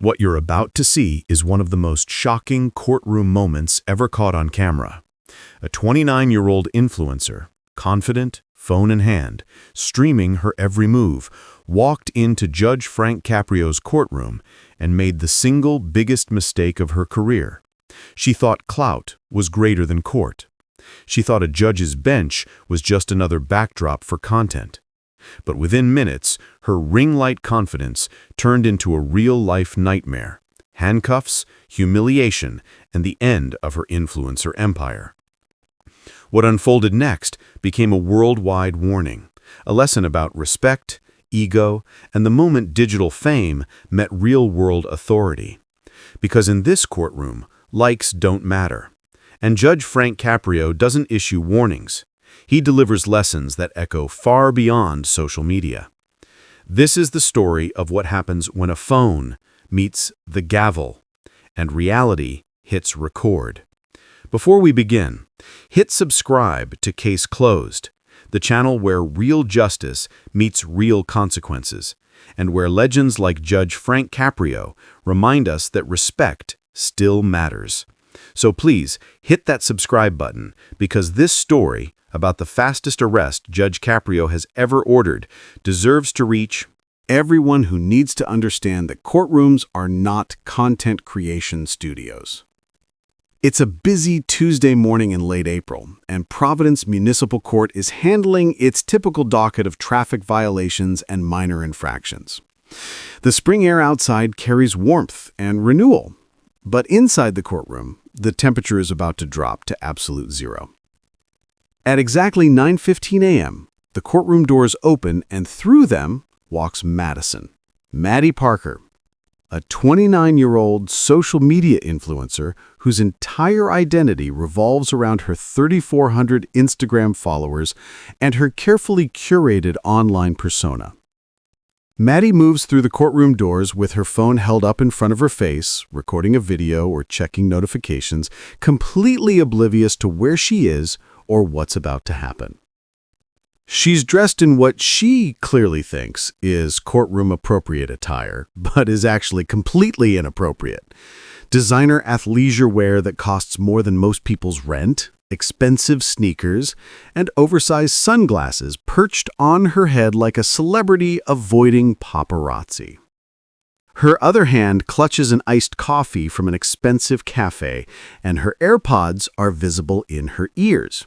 What you're about to see is one of the most shocking courtroom moments ever caught on camera. A 29-year-old influencer, confident, phone in hand, streaming her every move, walked into Judge Frank Caprio's courtroom and made the single biggest mistake of her career. She thought clout was greater than court. She thought a judge's bench was just another backdrop for content. But within minutes, her ring-light confidence turned into a real-life nightmare: handcuffs, humiliation, and the end of her influencer empire. What unfolded next became a worldwide warning, a lesson about respect, ego, and the moment digital fame met real-world authority. Because in this courtroom, likes don't matter. And Judge Frank Caprio doesn't issue warnings. He delivers lessons that echo far beyond social media. This is the story of what happens when a phone meets the gavel and reality hits record. Before we begin, hit subscribe to Case Closed, the channel where real justice meets real consequences, and where legends like Judge Frank Caprio remind us that respect still matters. So please, hit that subscribe button, because this story about the fastest arrest Judge Caprio has ever ordered deserves to reach everyone who needs to understand that courtrooms are not content creation studios. It's a busy Tuesday morning in late April, and Providence Municipal Court is handling its typical docket of traffic violations and minor infractions. The spring air outside carries warmth and renewal, but inside the courtroom, the temperature is about to drop to absolute zero. At exactly 9:15 a.m., the courtroom doors open and through them walks Maddie Parker, a 29-year-old social media influencer whose entire identity revolves around her 3,400 Instagram followers and her carefully curated online persona. Maddie moves through the courtroom doors with her phone held up in front of her face, recording a video or checking notifications, completely oblivious to where she is or what's about to happen. She's dressed in what she clearly thinks is courtroom-appropriate attire, but is actually completely inappropriate. Designer athleisure wear that costs more than most people's rent, expensive sneakers, and oversized sunglasses perched on her head like a celebrity avoiding paparazzi. Her other hand clutches an iced coffee from an expensive cafe, and her AirPods are visible in her ears.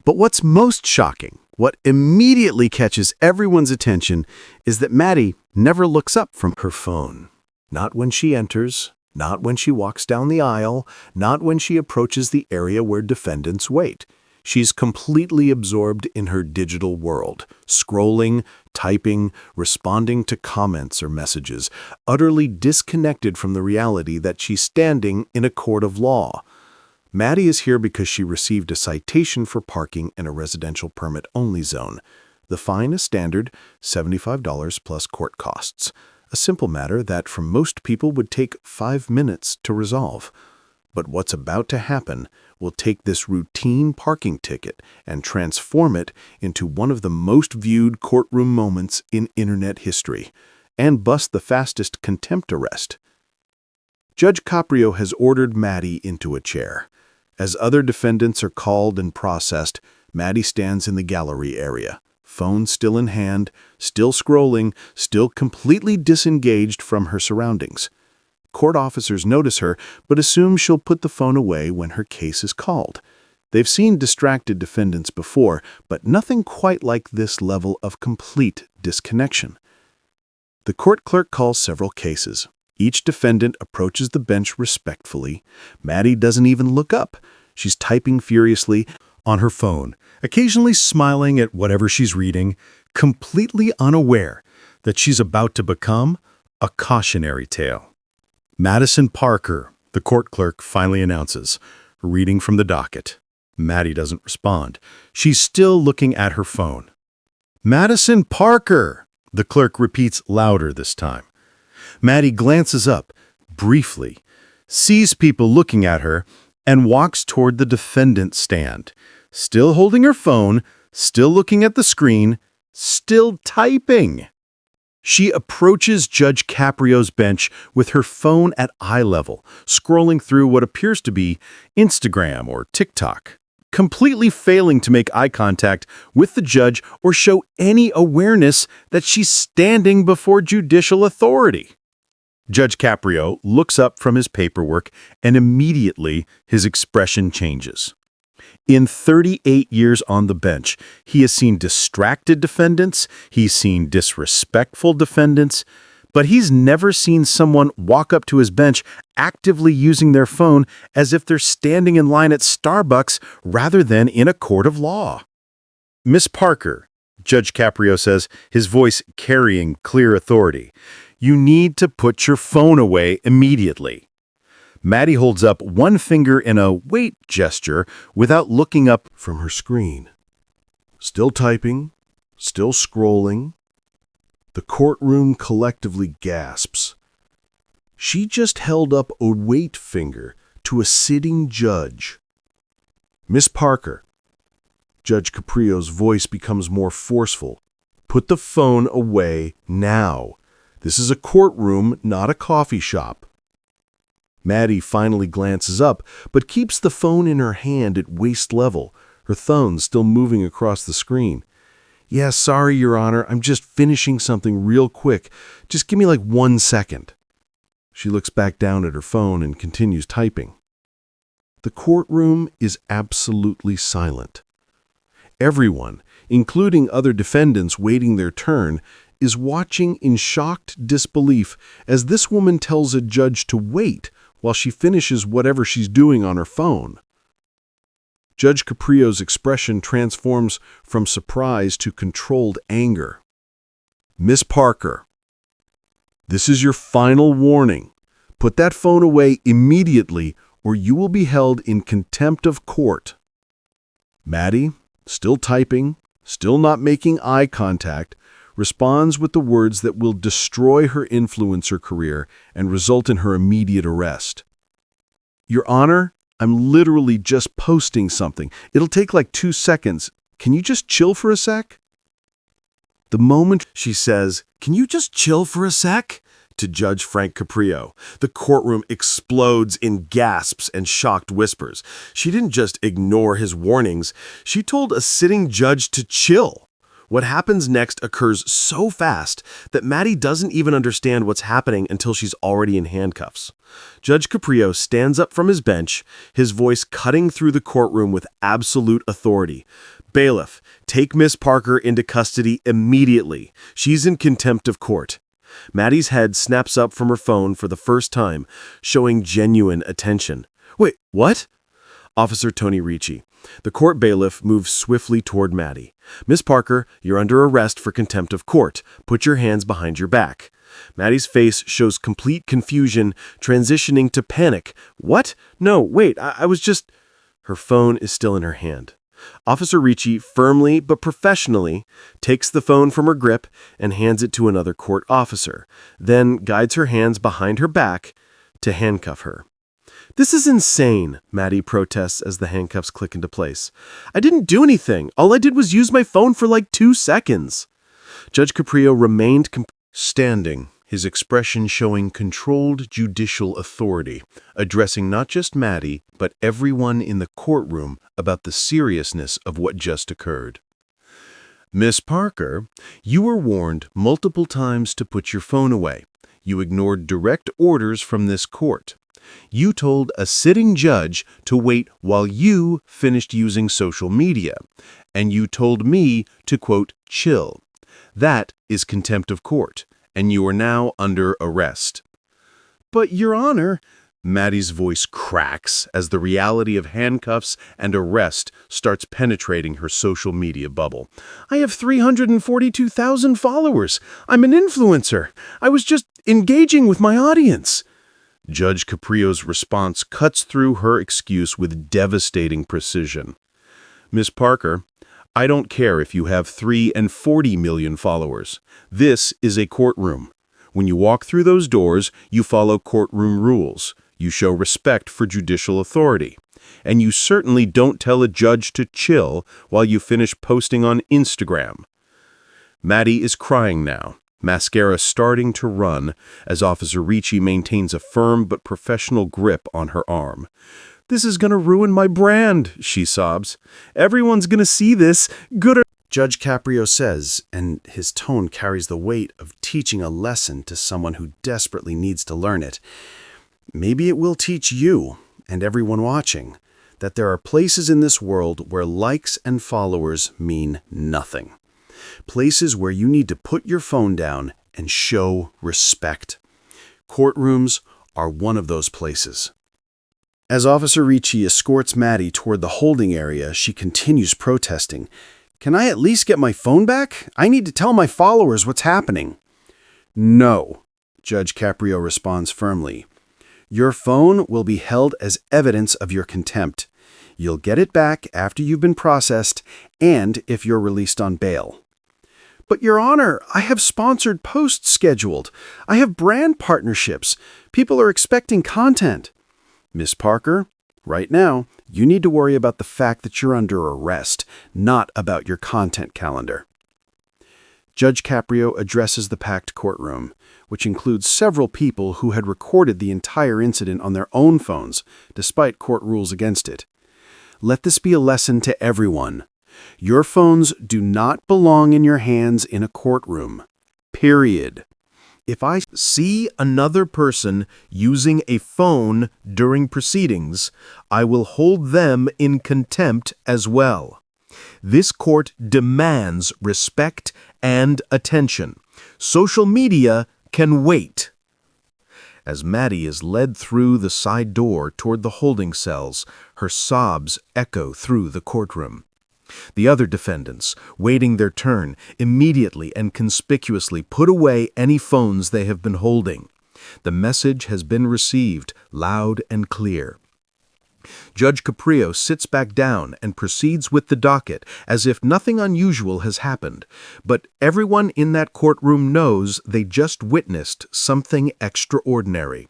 But what's most shocking, what immediately catches everyone's attention, is that Maddie never looks up from her phone. Not when she enters, not when she walks down the aisle, not when she approaches the area where defendants wait. She's completely absorbed in her digital world, scrolling, typing, responding to comments or messages, utterly disconnected from the reality that she's standing in a court of law. Maddie is here because she received a citation for parking in a residential permit-only zone. The fine is standard, $75 plus court costs. A simple matter that for most people would take 5 minutes to resolve. But what's about to happen will take this routine parking ticket and transform it into one of the most viewed courtroom moments in internet history, and bust the fastest contempt arrest. Judge Caprio has ordered Maddie into a chair. As other defendants are called and processed, Maddie stands in the gallery area, phone still in hand, still scrolling, still completely disengaged from her surroundings. Court officers notice her, but assume she'll put the phone away when her case is called. They've seen distracted defendants before, but nothing quite like this level of complete disconnection. The court clerk calls several cases. Each defendant approaches the bench respectfully. Maddie doesn't even look up. She's typing furiously on her phone, occasionally smiling at whatever she's reading, completely unaware that she's about to become a cautionary tale. Maddie Parker, the court clerk finally announces, reading from the docket. Maddie doesn't respond. She's still looking at her phone. Maddie Parker, the clerk repeats louder this time. Maddie glances up, briefly, sees people looking at her, and walks toward the defendant's stand, still holding her phone, still looking at the screen, still typing. She approaches Judge Caprio's bench with her phone at eye level, scrolling through what appears to be Instagram or TikTok, completely failing to make eye contact with the judge or show any awareness that she's standing before judicial authority. Judge Caprio looks up from his paperwork and immediately his expression changes. In 38 years on the bench, he has seen distracted defendants, he's seen disrespectful defendants, but he's never seen someone walk up to his bench actively using their phone as if they're standing in line at Starbucks rather than in a court of law. Miss Parker, Judge Caprio says, his voice carrying clear authority, you need to put your phone away immediately. Maddie holds up one finger in a wait gesture without looking up from her screen. Still typing, still scrolling. The courtroom collectively gasps. She just held up a wait finger to a sitting judge. Miss Parker. Judge Caprio's voice becomes more forceful. Put the phone away now. This is a courtroom, not a coffee shop. Maddie finally glances up, but keeps the phone in her hand at waist level, her thumb still moving across the screen. Yeah, sorry, Your Honor, I'm just finishing something real quick. Just give me like 1 second. She looks back down at her phone and continues typing. The courtroom is absolutely silent. Everyone, including other defendants waiting their turn, is watching in shocked disbelief as this woman tells a judge to wait while she finishes whatever she's doing on her phone. Judge Caprio's expression transforms from surprise to controlled anger. Miss Parker, this is your final warning. Put that phone away immediately or you will be held in contempt of court. Maddie, still typing, still not making eye contact, responds with the words that will destroy her influencer career and result in her immediate arrest. Your Honor, I'm literally just posting something. It'll take like 2 seconds. Can you just chill for a sec? The moment she says, "Can you just chill for a sec?" to Judge Frank Caprio, the courtroom explodes in gasps and shocked whispers. She didn't just ignore his warnings. She told a sitting judge to chill. What happens next occurs so fast that Maddie doesn't even understand what's happening until she's already in handcuffs. Judge Caprio stands up from his bench, his voice cutting through the courtroom with absolute authority. Bailiff, take Miss Parker into custody immediately. She's in contempt of court. Maddie's head snaps up from her phone for the first time, showing genuine attention. Wait, what? Officer Tony Ricci. The court bailiff moves swiftly toward Maddie. Miss Parker, you're under arrest for contempt of court. Put your hands behind your back. Maddie's face shows complete confusion, transitioning to panic. What? No, wait, I was just... Her phone is still in her hand. Officer Ricci firmly but professionally takes the phone from her grip and hands it to another court officer, then guides her hands behind her back to handcuff her. This is insane, Maddie protests as the handcuffs click into place. I didn't do anything. All I did was use my phone for like 2 seconds. Judge Caprio remained standing, his expression showing controlled judicial authority, addressing not just Maddie, but everyone in the courtroom about the seriousness of what just occurred. Miss Parker, you were warned multiple times to put your phone away. You ignored direct orders from this court. You told a sitting judge to wait while you finished using social media, and you told me to, quote, chill. That is contempt of court, and you are now under arrest. But, Your Honor, Maddie's voice cracks as the reality of handcuffs and arrest starts penetrating her social media bubble. I have 342,000 followers. I'm an influencer. I was just engaging with my audience. Judge Caprio's response cuts through her excuse with devastating precision. Miss Parker, I don't care if you have 3 and 40 million followers. This is a courtroom. When you walk through those doors, you follow courtroom rules. You show respect for judicial authority. And you certainly don't tell a judge to chill while you finish posting on Instagram. Maddie is crying now, mascara starting to run as Officer Ricci maintains a firm but professional grip on her arm. "This is going to ruin my brand," she sobs. "Everyone's going to see this. Good." Judge Caprio says, and his tone carries the weight of teaching a lesson to someone who desperately needs to learn it. Maybe it will teach you, and everyone watching, that there are places in this world where likes and followers mean nothing. Places where you need to put your phone down and show respect. Courtrooms are one of those places. As Officer Ricci escorts Maddie toward the holding area, she continues protesting. "Can I at least get my phone back? I need to tell my followers what's happening." "No," Judge Caprio responds firmly. "Your phone will be held as evidence of your contempt. You'll get it back after you've been processed and if you're released on bail." "But, Your Honor, I have sponsored posts scheduled. I have brand partnerships. People are expecting content." "Miss Parker, right now, you need to worry about the fact that you're under arrest, not about your content calendar." Judge Caprio addresses the packed courtroom, which includes several people who had recorded the entire incident on their own phones, despite court rules against it. "Let this be a lesson to everyone. Your phones do not belong in your hands in a courtroom. Period. If I see another person using a phone during proceedings, I will hold them in contempt as well. This court demands respect and attention. Social media can wait." As Maddie is led through the side door toward the holding cells, her sobs echo through the courtroom. The other defendants, waiting their turn, immediately and conspicuously put away any phones they have been holding. The message has been received, loud and clear. Judge Caprio sits back down and proceeds with the docket as if nothing unusual has happened, but everyone in that courtroom knows they just witnessed something extraordinary.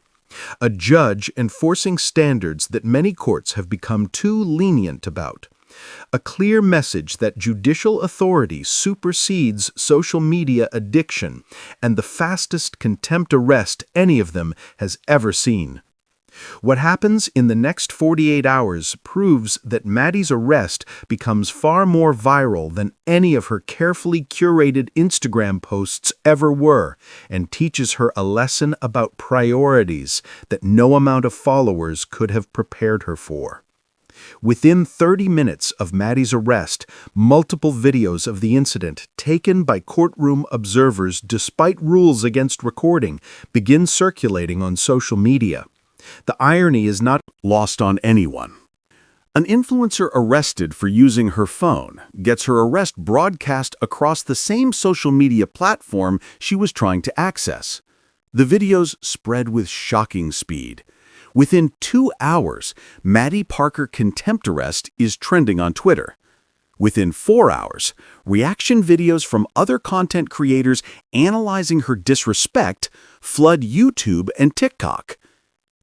A judge enforcing standards that many courts have become too lenient about. A clear message that judicial authority supersedes social media addiction and the fastest contempt arrest any of them has ever seen. What happens in the next 48 hours proves that Maddie's arrest becomes far more viral than any of her carefully curated Instagram posts ever were, and teaches her a lesson about priorities that no amount of followers could have prepared her for. Within 30 minutes of Maddie's arrest, multiple videos of the incident, taken by courtroom observers despite rules against recording, begin circulating on social media. The irony is not lost on anyone. An influencer arrested for using her phone gets her arrest broadcast across the same social media platform she was trying to access. The videos spread with shocking speed. Within 2 hours, Maddie Parker contempt arrest is trending on Twitter. Within 4 hours, reaction videos from other content creators analyzing her disrespect flood YouTube and TikTok.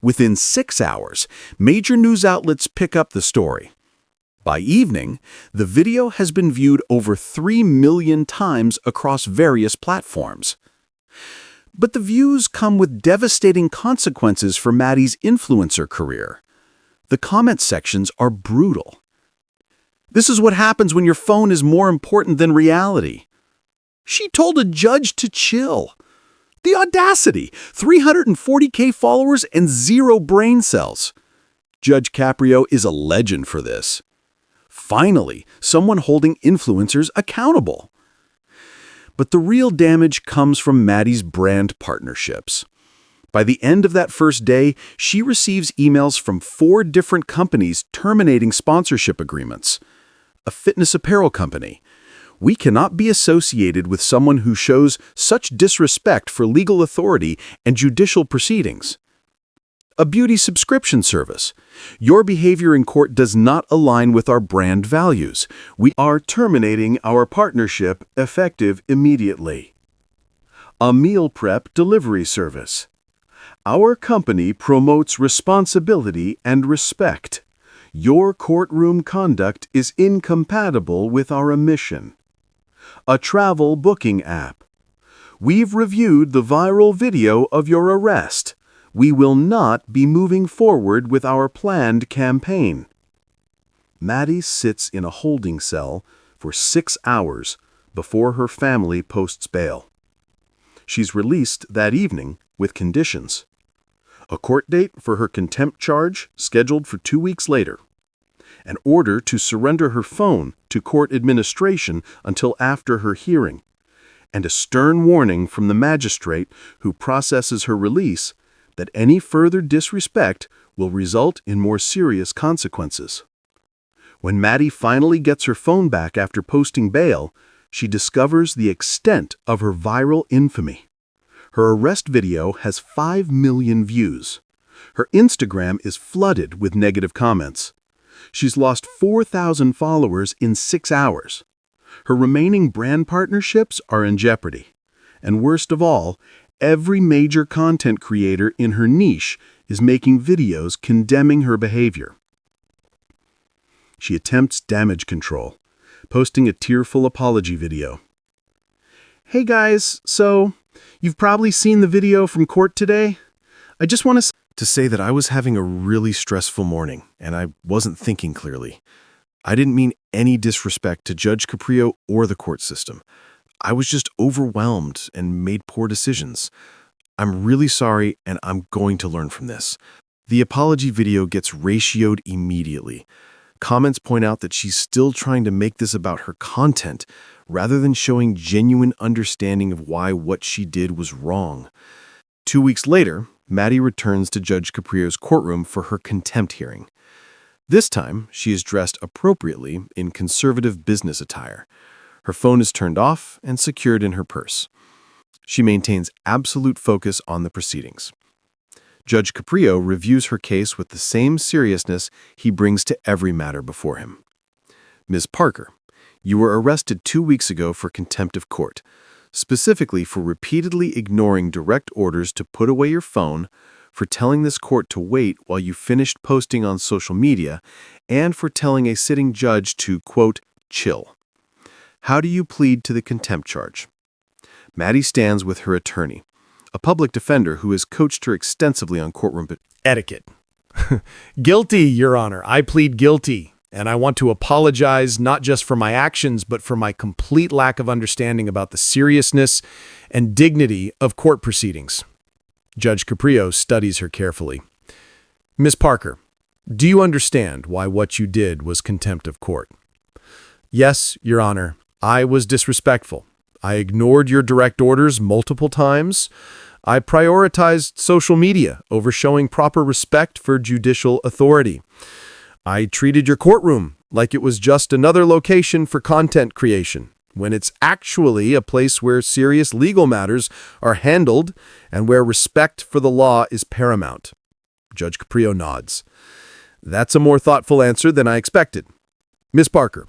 Within 6 hours, major news outlets pick up the story. By evening, the video has been viewed over 3 million times across various platforms. But the views come with devastating consequences for Maddie's influencer career. The comment sections are brutal. "This is what happens when your phone is more important than reality." "She told a judge to chill." "The audacity! 340K followers and 0 brain cells." Judge Caprio is a legend for this. Finally, someone holding influencers accountable. But the real damage comes from Maddie's brand partnerships. By the end of that first day, she receives emails from 4 different companies terminating sponsorship agreements. A fitness apparel company. "We cannot be associated with someone who shows such disrespect for legal authority and judicial proceedings." A beauty subscription service. "Your behavior in court does not align with our brand values. We are terminating our partnership effective immediately." A meal prep delivery service. "Our company promotes responsibility and respect. Your courtroom conduct is incompatible with our mission." A travel booking app. We've reviewed the viral video of your arrest. We will not be moving forward with our planned campaign." Maddie sits in a holding cell for 6 hours before her family posts bail. She's released that evening with conditions. A court date for her contempt charge scheduled for 2 weeks later. An order to surrender her phone to court administration until after her hearing. And a stern warning from the magistrate who processes her release that any further disrespect will result in more serious consequences. When Maddie finally gets her phone back after posting bail, she discovers the extent of her viral infamy. Her arrest video has 5 million views. Her Instagram is flooded with negative comments. She's lost 4,000 followers in 6 hours. Her remaining brand partnerships are in jeopardy. And worst of all, every major content creator in her niche is making videos condemning her behavior. She attempts damage control, posting a tearful apology video. "Hey guys, so you've probably seen the video from court today. I just want to say that I was having a really stressful morning and I wasn't thinking clearly. I didn't mean any disrespect to Judge Caprio or the court system. I was just overwhelmed and made poor decisions. I'm really sorry and I'm going to learn from this." The apology video gets ratioed immediately. Comments point out that she's still trying to make this about her content rather than showing genuine understanding of why what she did was wrong. 2 weeks later, Maddie returns to Judge Caprio's courtroom for her contempt hearing. This time, she is dressed appropriately in conservative business attire. Her phone is turned off and secured in her purse. She maintains absolute focus on the proceedings. Judge Caprio reviews her case with the same seriousness he brings to every matter before him. "Ms. Parker, you were arrested 2 weeks ago for contempt of court, specifically for repeatedly ignoring direct orders to put away your phone, for telling this court to wait while you finished posting on social media, and for telling a sitting judge to, quote, chill. How do you plead to the contempt charge?" Maddie stands with her attorney, a public defender who has coached her extensively on courtroom etiquette. Guilty, Your Honor. I plead guilty, and I want to apologize not just for my actions, but for my complete lack of understanding about the seriousness and dignity of court proceedings. Judge Caprio studies her carefully. "Ms. Parker, do you understand why what you did was contempt of court?" "Yes, Your Honor. I was disrespectful. I ignored your direct orders multiple times. I prioritized social media over showing proper respect for judicial authority. I treated your courtroom like it was just another location for content creation, when it's actually a place where serious legal matters are handled and where respect for the law is paramount." Judge Caprio nods. "That's a more thoughtful answer than I expected. Ms. Parker,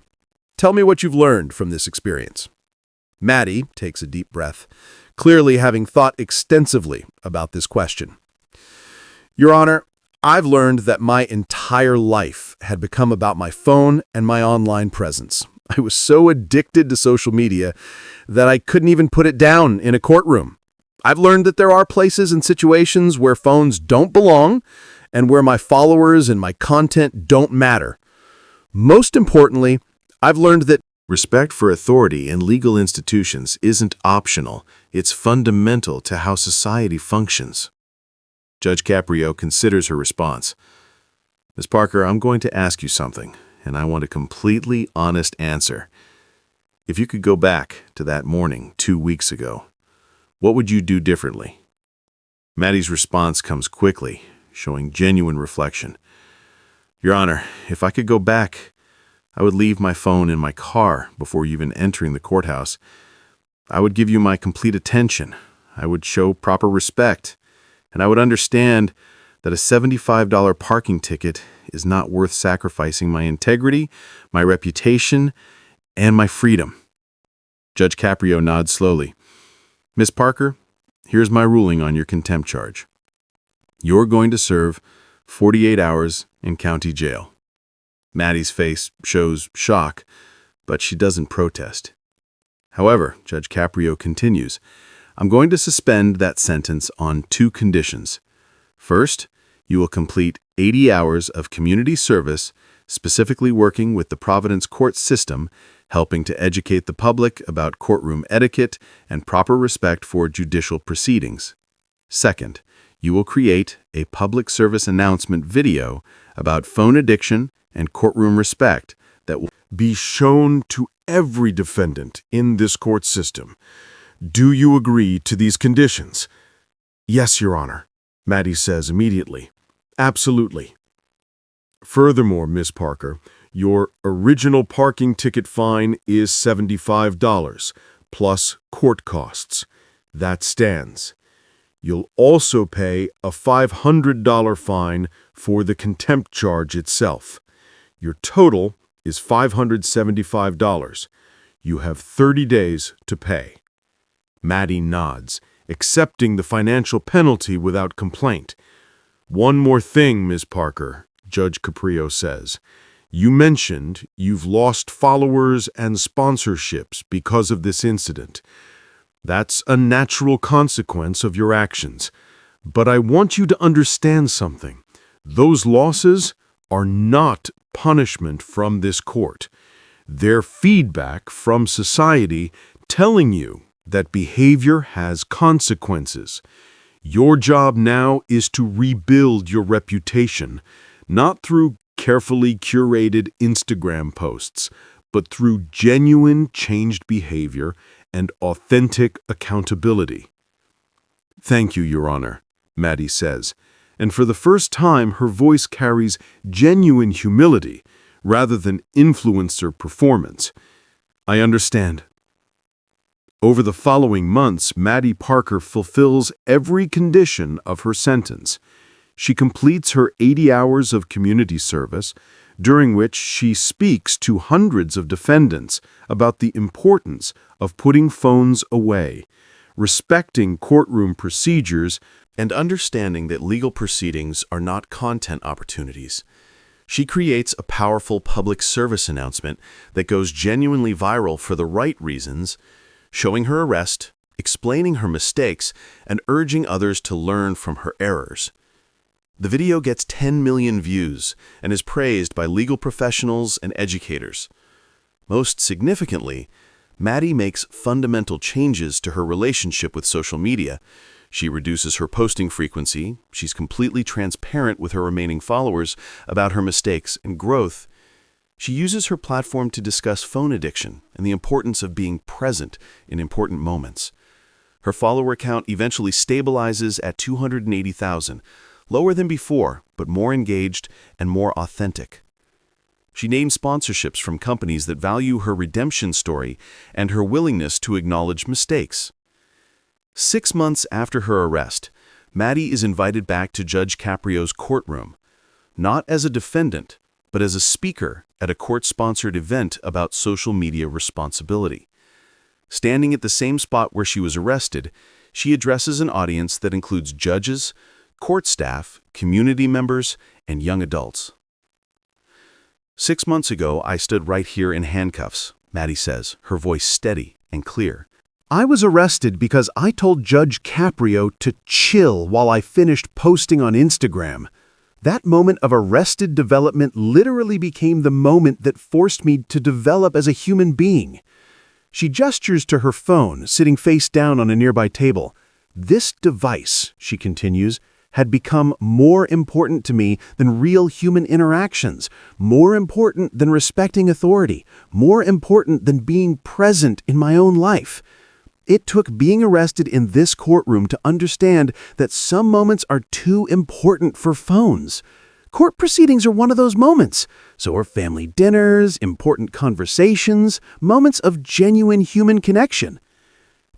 tell me what you've learned from this experience." Maddie takes a deep breath, clearly having thought extensively about this question. "Your Honor, I've learned that my entire life had become about my phone and my online presence. I was so addicted to social media that I couldn't even put it down in a courtroom. I've learned that there are places and situations where phones don't belong and where my followers and my content don't matter. Most importantly, I've learned that respect for authority and legal institutions isn't optional. It's fundamental to how society functions." Judge Caprio considers her response. "Ms. Parker, I'm going to ask you something, and I want a completely honest answer. If you could go back to that morning 2 weeks ago, what would you do differently?" Maddie's response comes quickly, showing genuine reflection. "Your Honor, if I could go back, I would leave my phone in my car before even entering the courthouse. I would give you my complete attention. I would show proper respect, and I would understand that a $75 parking ticket is not worth sacrificing my integrity, my reputation, and my freedom." Judge Caprio nods slowly. "Ms. Parker, here's my ruling on your contempt charge. You're going to serve 48 hours in county jail." Maddie's face shows shock, but she doesn't protest. However, Judge Caprio continues, I'm going to suspend that sentence on 2 conditions. First, you will complete 80 hours of community service, specifically working with the Providence court system, helping to educate the public about courtroom etiquette and proper respect for judicial proceedings. Second, you will create a public service announcement video about phone addiction and courtroom respect that will Be shown to every defendant in this court system. Do you agree to these conditions? Yes, Your Honor, Maddie says immediately. Absolutely. Furthermore, Miss Parker, your original parking ticket fine is $75, plus court costs. That stands. You'll also pay a $500 fine for the contempt charge itself. Your total is $575. You have 30 days to pay. Maddie nods, accepting the financial penalty without complaint. One more thing, Ms. Parker, Judge Caprio says. You mentioned you've lost followers and sponsorships because of this incident. That's a natural consequence of your actions. But I want you to understand something. Those losses are not punishment from this court. They're feedback from society telling you that behavior has consequences. Your job now is to rebuild your reputation, not through carefully curated Instagram posts, but through genuine changed behavior and authentic accountability. Thank you, Your Honor, Maddie says, and for the first time her voice carries genuine humility rather than influencer performance. I understand. Over the following months, Maddie Parker fulfills every condition of her sentence. She completes her 80 hours of community service, during which she speaks to hundreds of defendants about the importance of putting phones away, respecting courtroom procedures, and understanding that legal proceedings are not content opportunities. She creates a powerful public service announcement that goes genuinely viral for the right reasons, showing her arrest, explaining her mistakes, and urging others to learn from her errors. The video gets 10 million views and is praised by legal professionals and educators. Most significantly, Maddie makes fundamental changes to her relationship with social media. She reduces her posting frequency, she's completely transparent with her remaining followers about her mistakes and growth. She uses her platform to discuss phone addiction and the importance of being present in important moments. Her follower count eventually stabilizes at 280,000, lower than before, but more engaged and more authentic. She names sponsorships from companies that value her redemption story and her willingness to acknowledge mistakes. 6 months after her arrest, Maddie is invited back to Judge Caprio's courtroom, not as a defendant, but as a speaker at a court-sponsored event about social media responsibility. Standing at the same spot where she was arrested, she addresses an audience that includes judges, court staff, community members, and young adults. 6 months ago, I stood right here in handcuffs, Maddie says, her voice steady and clear. I was arrested because I told Judge Caprio to chill while I finished posting on Instagram. That moment of arrested development literally became the moment that forced me to develop as a human being. She gestures to her phone, sitting face down on a nearby table. This device, she continues, had become more important to me than real human interactions, more important than respecting authority, more important than being present in my own life. It took being arrested in this courtroom to understand that some moments are too important for phones. Court proceedings are one of those moments. So are family dinners, important conversations, moments of genuine human connection.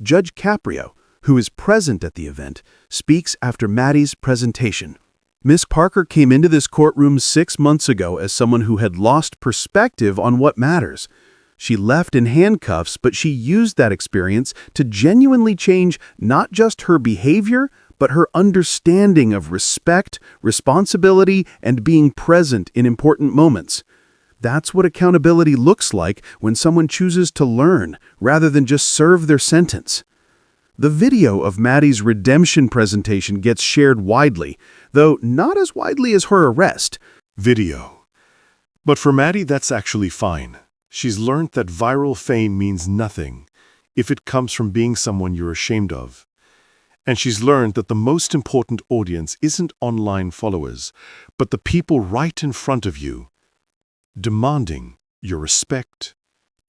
Judge Caprio, who is present at the event, speaks after Maddie's presentation. Miss Parker came into this courtroom 6 months ago as someone who had lost perspective on what matters. She left in handcuffs, but she used that experience to genuinely change not just her behavior, but her understanding of respect, responsibility, and being present in important moments. That's what accountability looks like when someone chooses to learn rather than just serve their sentence. The video of Maddie's redemption presentation gets shared widely, though not as widely as her arrest. Video. But for Maddie, that's actually fine. She's learned that viral fame means nothing if it comes from being someone you're ashamed of. And she's learned that the most important audience isn't online followers, but the people right in front of you, demanding your respect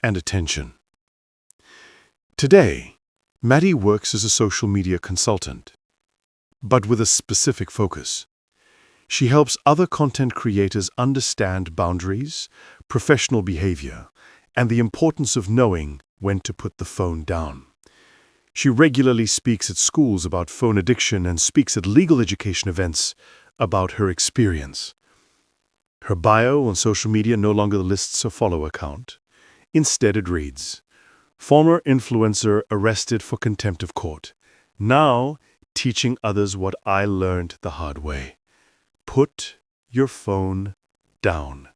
and attention. Today, Maddie works as a social media consultant, but with a specific focus. She helps other content creators understand boundaries, professional behavior, and the importance of knowing when to put the phone down. She regularly speaks at schools about phone addiction and speaks at legal education events about her experience. Her bio on social media no longer lists a follower count. Instead, it reads, "Former influencer arrested for contempt of court. Now teaching others what I learned the hard way. Put your phone down."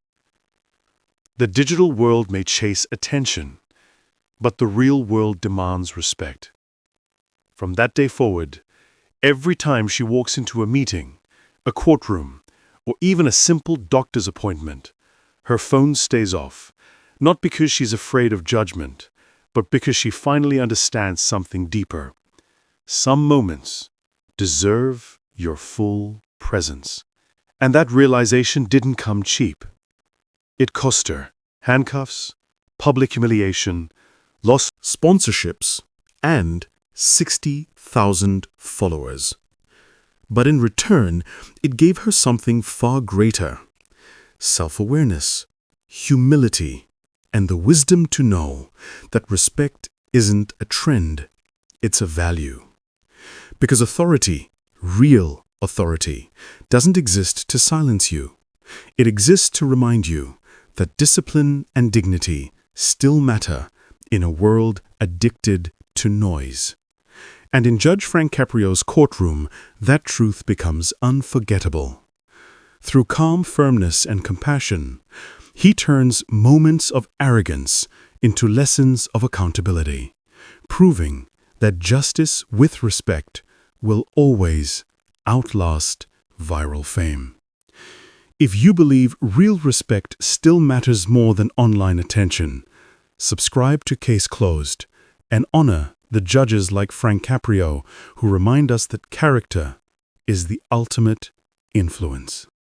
The digital world may chase attention, but the real world demands respect. From that day forward, every time she walks into a meeting, a courtroom, or even a simple doctor's appointment, her phone stays off, not because she's afraid of judgment, but because she finally understands something deeper. Some moments deserve your full presence. And that realization didn't come cheap. It cost her handcuffs, public humiliation, lost sponsorships, and 60,000 followers. But in return, it gave her something far greater: self-awareness, humility, and the wisdom to know that respect isn't a trend, it's a value. Because authority, real authority, doesn't exist to silence you. It exists to remind you that discipline and dignity still matter in a world addicted to noise. And in Judge Frank Caprio's courtroom, that truth becomes unforgettable. Through calm firmness and compassion, he turns moments of arrogance into lessons of accountability, proving that justice with respect will always outlast viral fame. If you believe real respect still matters more than online attention, subscribe to Case Closed and honor the judges like Frank Caprio who remind us that character is the ultimate influence.